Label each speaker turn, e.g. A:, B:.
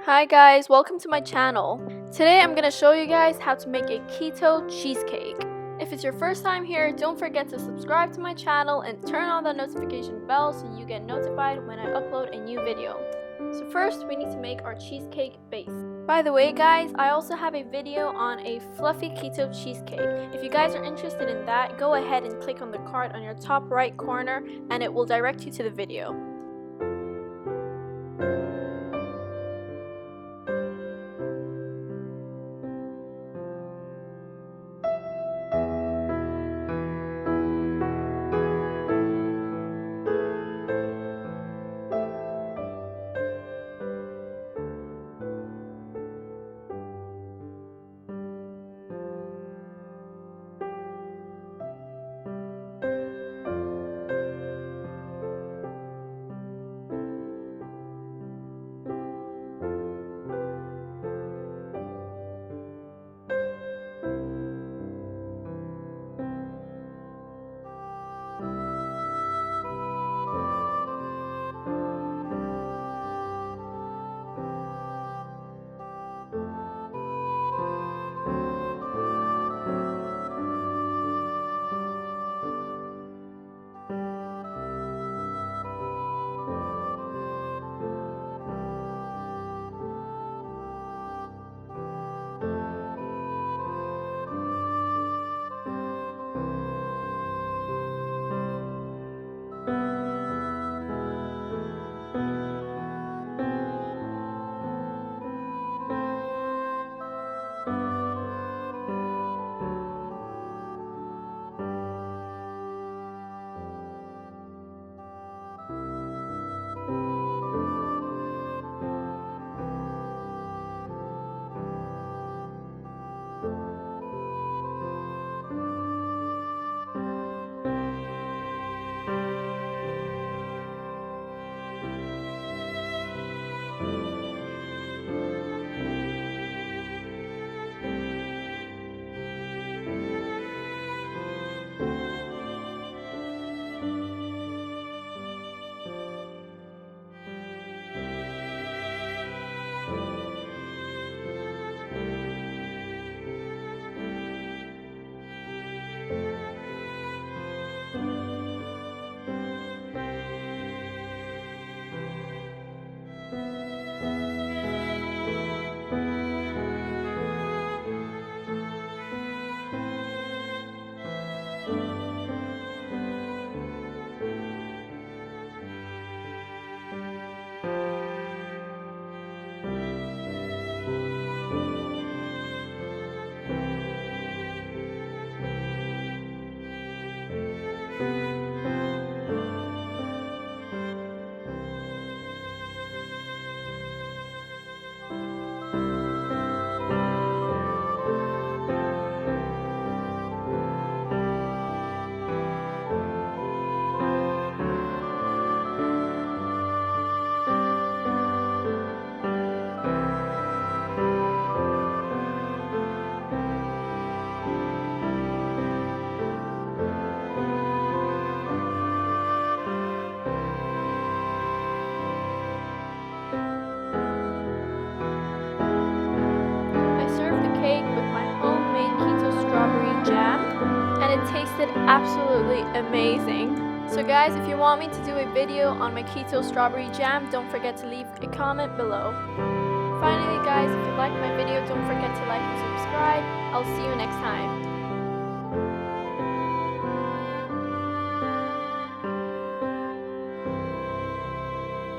A: Hi guys, welcome to my channel. Today I'm gonna show you guys how to make a keto cheesecake. If it's your first time here, don't forget to subscribe to my channel and turn on the notification bell so you get notified when I upload a new video. So first we need to make our cheesecake base. By the way guys, I also have a video on a fluffy keto cheesecake. If you guys are interested in that, go ahead and click on the card on your top right corner and it will direct you to the video. It tasted absolutely amazing. So guys, if you want me to do a video on my keto strawberry jam, don't forget to leave a comment below. Finally guys, if you liked my video, don't forget to like and subscribe. I'll see you next time.